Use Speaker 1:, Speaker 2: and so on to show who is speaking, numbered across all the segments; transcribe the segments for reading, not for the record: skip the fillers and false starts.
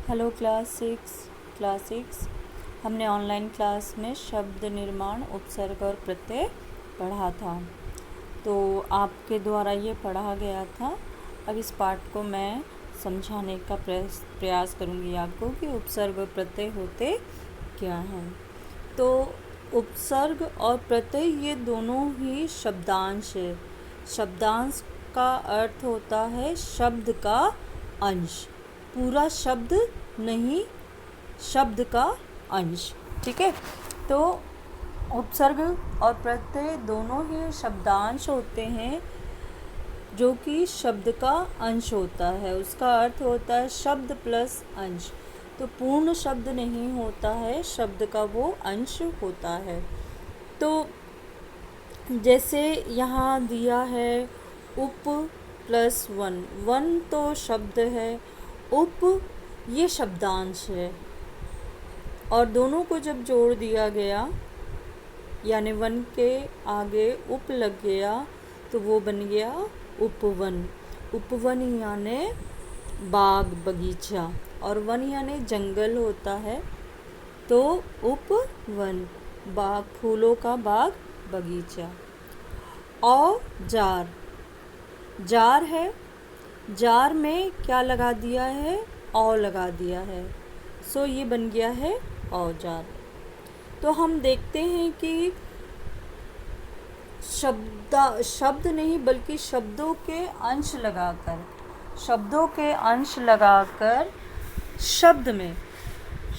Speaker 1: Hello class six हमने online class में शब्द निर्माण, उपसर्ग और प्रत्यय पढ़ा था। तो आपके द्वारा ये पढ़ा गया था। अब इस पाठ को मैं समझाने का प्रयास करूँगी आपको कि उपसर्ग और प्रत्यय होते क्या हैं। तो उपसर्ग और प्रत्यय ये दोनों ही शब्दांश है। शब्दांश का अर्थ होता है शब्द का अंश, पूरा शब्द नहीं, शब्द का अंश। ठीक है। तो उपसर्ग और प्रत्यय दोनों ही शब्दांश होते हैं जो कि शब्द का अंश होता है। उसका अर्थ होता है शब्द प्लस अंश। तो पूर्ण शब्द नहीं होता है, शब्द का वो अंश होता है। तो जैसे यहाँ दिया है उप प्लस वन, वन तो शब्द है, उप ये शब्दांश है। और दोनों को जब जोड़ दिया गया यानी वन के आगे उप लग गया तो वो बन गया उपवन। उपवन यानी बाग बगीचा, और वन यानी जंगल होता है। तो उपवन बाग, फूलों का बाग बगीचा। औजार, जार है, जार में क्या लगा दिया है, औ लगा दिया है। सो ये बन गया है औजार। तो हम देखते हैं कि शब्द नहीं बल्कि शब्दों के अंश लगाकर शब्द में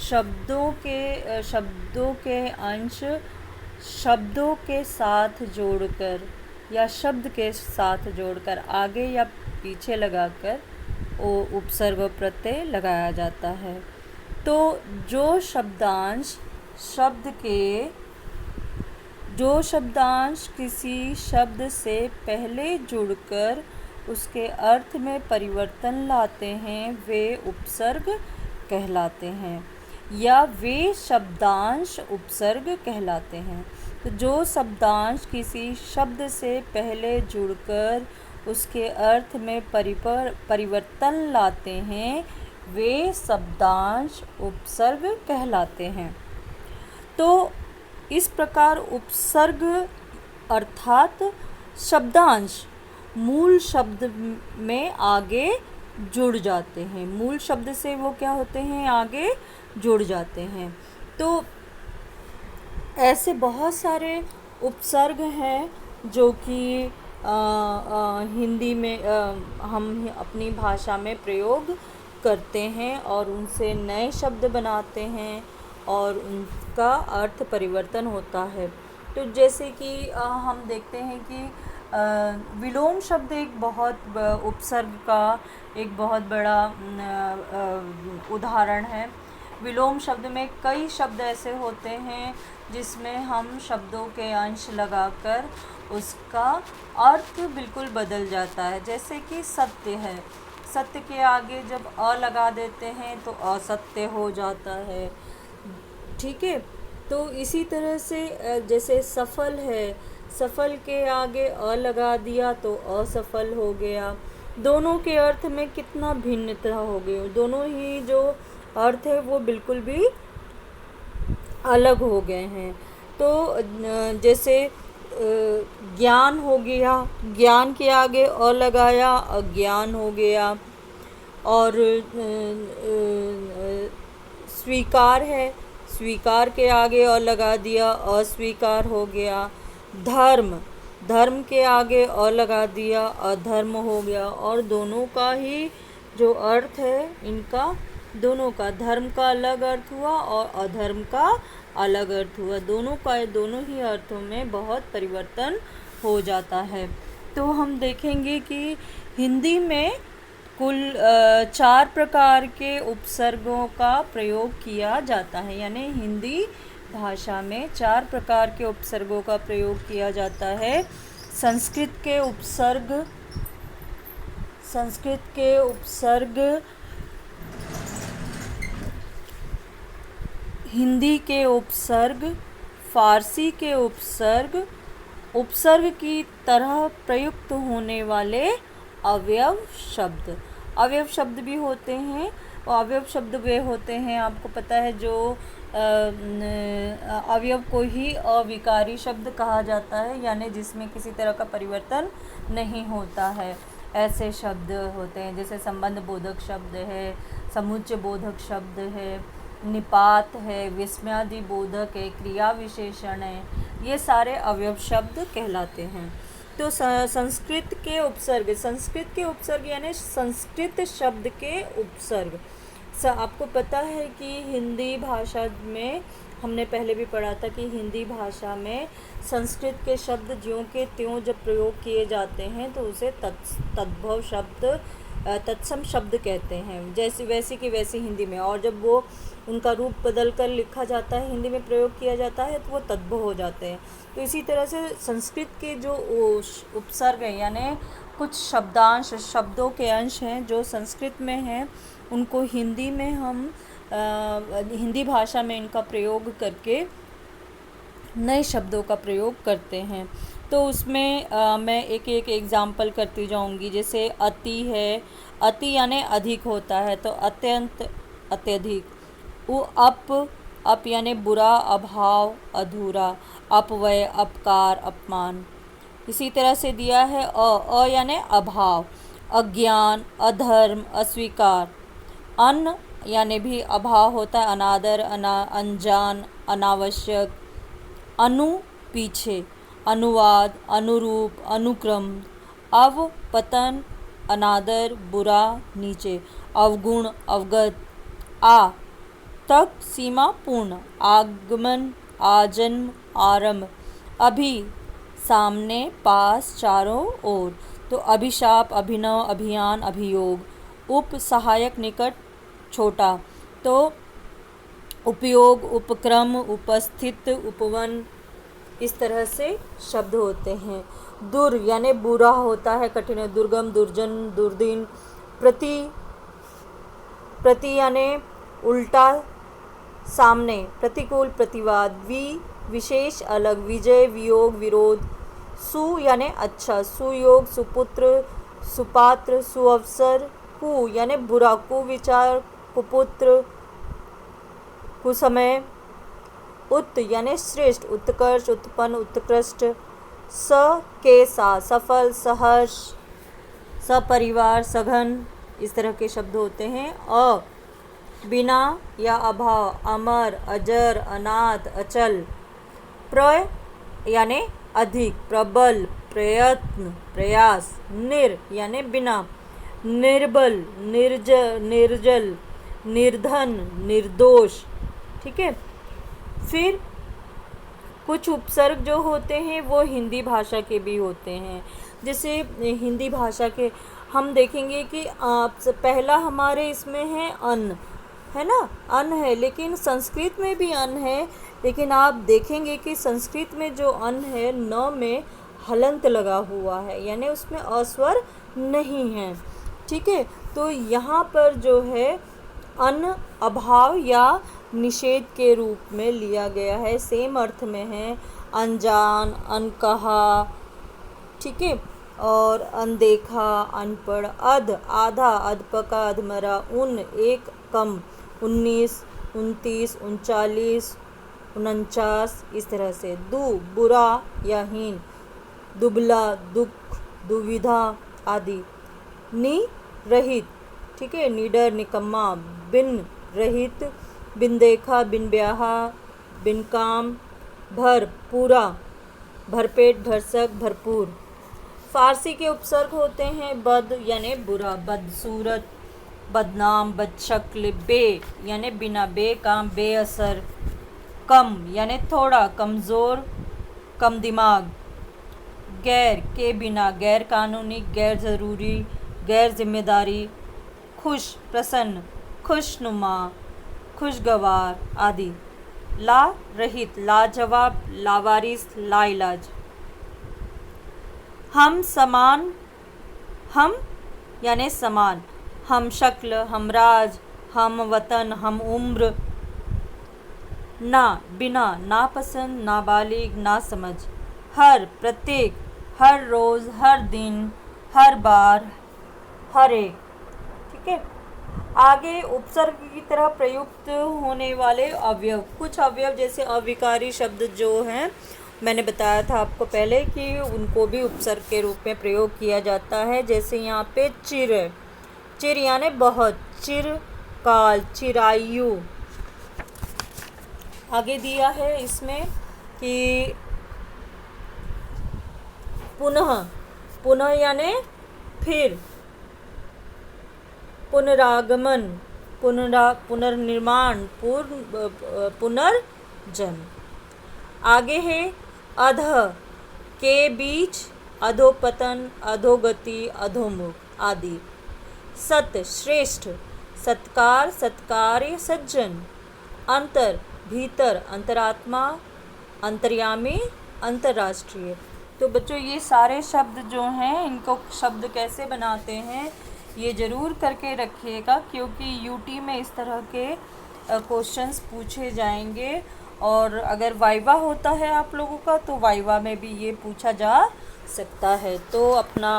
Speaker 1: शब्दों के अंश शब्दों के साथ जोड़कर या शब्द के साथ जोड़कर आगे या पीछे लगाकर वो उपसर्ग प्रत्यय लगाया जाता है। तो जो शब्दांश किसी शब्द से पहले जुड़कर उसके अर्थ में परिवर्तन लाते हैं वे उपसर्ग कहलाते हैं, या वे शब्दांश उपसर्ग कहलाते हैं। तो जो शब्दांश किसी शब्द से पहले जुड़कर उसके अर्थ में परिवर्तन लाते हैं वे शब्दांश उपसर्ग कहलाते हैं। तो इस प्रकार उपसर्ग अर्थात शब्दांश मूल शब्द में आगे जुड़ जाते हैं, मूल शब्द से वो क्या होते हैं, आगे जुड़ जाते हैं। तो ऐसे बहुत सारे उपसर्ग हैं जो कि हिंदी में हम अपनी भाषा में प्रयोग करते हैं और उनसे नए शब्द बनाते हैं और उनका अर्थ परिवर्तन होता है। तो जैसे कि हम देखते हैं कि विलोम शब्द एक बहुत उपसर्ग का एक बहुत बड़ा उदाहरण है। विलोम शब्द में कई शब्द ऐसे होते हैं जिसमें हम शब्दों के अंश लगाकर उसका अर्थ बिल्कुल बदल जाता है। जैसे कि सत्य है, सत्य के आगे जब अ लगा देते हैं तो असत्य हो जाता है। ठीक है। तो इसी तरह से जैसे सफल है, सफल के आगे अ लगा दिया तो असफल हो गया। दोनों के अर्थ में कितना भिन्नता हो गई, दोनों ही जो अर्थ है वो बिल्कुल भी अलग हो गए हैं। तो जैसे ज्ञान हो गया, ज्ञान के आगे अ लगाया अज्ञान हो गया। और स्वीकार है, स्वीकार के आगे अ लगा दिया अस्वीकार हो गया। धर्म, धर्म के आगे अ लगा दिया अधर्म हो गया। और दोनों का ही जो अर्थ है इनका, दोनों का, धर्म का अलग अर्थ हुआ और अधर्म का अलग अर्थ हुआ। दोनों ही अर्थों में बहुत परिवर्तन हो जाता है। तो हम देखेंगे कि हिंदी में कुल 4 प्रकार के उपसर्गों का प्रयोग किया जाता है, यानी हिंदी भाषा में 4 प्रकार के उपसर्गों का प्रयोग किया जाता है। संस्कृत के उपसर्ग, हिंदी के उपसर्ग, फारसी के उपसर्ग की तरह प्रयुक्त होने वाले अवयव शब्द। अवयव शब्द भी होते हैं, और अवयव शब्द वे होते हैं, आपको पता है, जो अवयव को ही अविकारी शब्द कहा जाता है, यानी जिसमें किसी तरह का परिवर्तन नहीं होता है, ऐसे शब्द होते हैं। जैसे संबंध बोधक शब्द है, समुच्चय बोधक शब्द है, निपात है, विस्मयादि बोधक है, क्रिया विशेषण है, ये सारे अवयव शब्द कहलाते हैं। तो संस्कृत के उपसर्ग यानी संस्कृत शब्द के उपसर्ग। आपको पता है कि हिंदी भाषा में, हमने पहले भी पढ़ा था कि हिंदी भाषा में संस्कृत के शब्द ज्यों के त्यों जब प्रयोग किए जाते हैं तो उसे तद्भव शब्द, तत्सम शब्द कहते हैं, जैसी वैसी की वैसी हिंदी में। और जब वो उनका रूप बदल कर लिखा जाता है, हिंदी में प्रयोग किया जाता है, तो वो तद्भव हो जाते हैं। तो इसी तरह से संस्कृत के जो उपसर्ग हैं, यानी कुछ शब्दांश, शब्दों के अंश हैं जो संस्कृत में हैं, उनको हिंदी में हम हिंदी भाषा में इनका प्रयोग करके नए शब्दों का प्रयोग करते हैं। तो उसमें मैं एक एक एग्जाम्पल करती जाऊंगी। जैसे अति है, अति यानी अधिक होता है, तो अत्यंत, अत्यधिक। अप यानी बुरा, अभाव, अधूरा, अपव्यय, अपकार, अपमान। इसी तरह से दिया है अ यानी अभाव, अज्ञान, अधर्म, अस्वीकार। अन यानी भी अभाव होता है, अनादर, अनजान, अनावश्यक। अनु पीछे, अनुवाद, अनुरूप, अनुक्रम। अव पतन, अनादर, बुरा, नीचे। अवगुण, अवगत। आ तक, सीमा, पूर्ण। आगमन, आजन्म, आरंभ। अभी, सामने, पास, चारों ओर। तो अभिशाप, अभिनव, अभियान, अभियोग। उप सहायक, निकट, छोटा। तो उपयोग, उपक्रम, उपस्थित, उपवन, इस तरह से शब्द होते हैं। दुर यानी बुरा होता है, कठिन, दुर्गम, दुर्जन, दुर्दिन। प्रति यानी उल्टा, सामने, प्रतिकूल, प्रतिवाद। विशेष, अलग। विजय, वियोग, विरोध। सु यानी अच्छा, सुयोग, सुपुत्र, सुपात्र, सुअवसर। कु यानी बुरा, कुविचार, कुपुत्र, कुसमय। उत यानी श्रेष्ठ, उत्कर्ष, उत्पन्न, उत्कृष्ट। स के साथ, सफल, सहर्ष, सपरिवार, सघन, इस तरह के शब्द होते हैं। बिना या अभाव, अमर, अजर, अनाथ, अचल। यानी अधिक, प्रबल, प्रयत्न, प्रयास। यानी बिना। निर्बल, निर्जल, निर्धन, निर्दोष। ठीक है। फिर कुछ उपसर्ग जो होते हैं वो हिंदी भाषा के भी होते हैं। जैसे हिंदी भाषा के हम देखेंगे कि पहला हमारे इसमें है अन, है ना, अन है, लेकिन संस्कृत में भी अन है, लेकिन आप देखेंगे कि संस्कृत में जो अन है, न में हलंत लगा हुआ है, यानी उसमें अस्वर नहीं है। ठीक है। तो यहाँ पर जो है अन अभाव या निषेध के रूप में लिया गया है, सेम अर्थ में है। अनजान, अनकहा, ठीक है, और अनदेखा, अनपढ़। अध, आधा, अधपका, अधमरा। एक, कम। 19, 29, 39, 49, इस तरह से। बुरा या हीन। दुबला, दुख, दुविधा आदि। रहित, ठीक है, निडर, निकम्मा। बिन रहित, बिन देखा, बिन ब्याहा, बिन काम। भर, पूरा, भरपेट, भरसक, भरपूर। फारसी के उपसर्ग होते हैं बद यानी बुरा, बदसूरत, बदनाम, बदशक्ल। बे यानी बिना, बेकाम, बेअसर। कम यानी थोड़ा, कमज़ोर, कम दिमाग। गैर के बिना, गैर कानूनी, गैर ज़रूरी, गैर जिम्मेदारी। खुश, प्रसन्न, खुशनुमा, खुशगवार आदि। ला रहित, लाजवाब, लावारिस, लाइलाज। हम समान, हम यानी समान। हम शक्ल, हमराज, हम वतन, हम उम्र। ना बिना, नापसंद, नाबालिग, नासमझ। हर प्रत्येक, हर रोज़, हर दिन, हर बार, हर एक। ठीक है। आगे उपसर्ग की तरह प्रयुक्त होने वाले अवयव, कुछ अवयव जैसे अविकारी शब्द जो हैं, मैंने बताया था आपको पहले कि उनको भी उपसर्ग के रूप में प्रयोग किया जाता है। जैसे यहाँ पे चिर है, चिर यानी बहुत, चिरकाल, चिरायु। आगे दिया है इसमें कि पुनः, पुनः यानी फिर, पुनरागमन, पुनर्निर्माण, पुनर्जन्म। आगे है अधः, के बीच, अधोपतन, अधोगति, अधोमुख आदि। सत, श्रेष्ठ, सत्कार, सत्कार्य, सज्जन। अंतर, भीतर, अंतरात्मा, अंतर्यामी, अंतर्राष्ट्रीय। तो बच्चों ये सारे शब्द जो हैं, इनको शब्द कैसे बनाते हैं ये ज़रूर करके रखिएगा, क्योंकि यूटी में इस तरह के क्वेश्चंस पूछे जाएंगे। और अगर वाइवा होता है आप लोगों का तो वाइवा में भी ये पूछा जा सकता है। तो अपना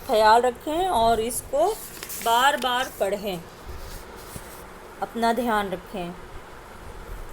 Speaker 1: ख्याल रखें और इसको बार बार पढ़ें, अपना ध्यान रखें।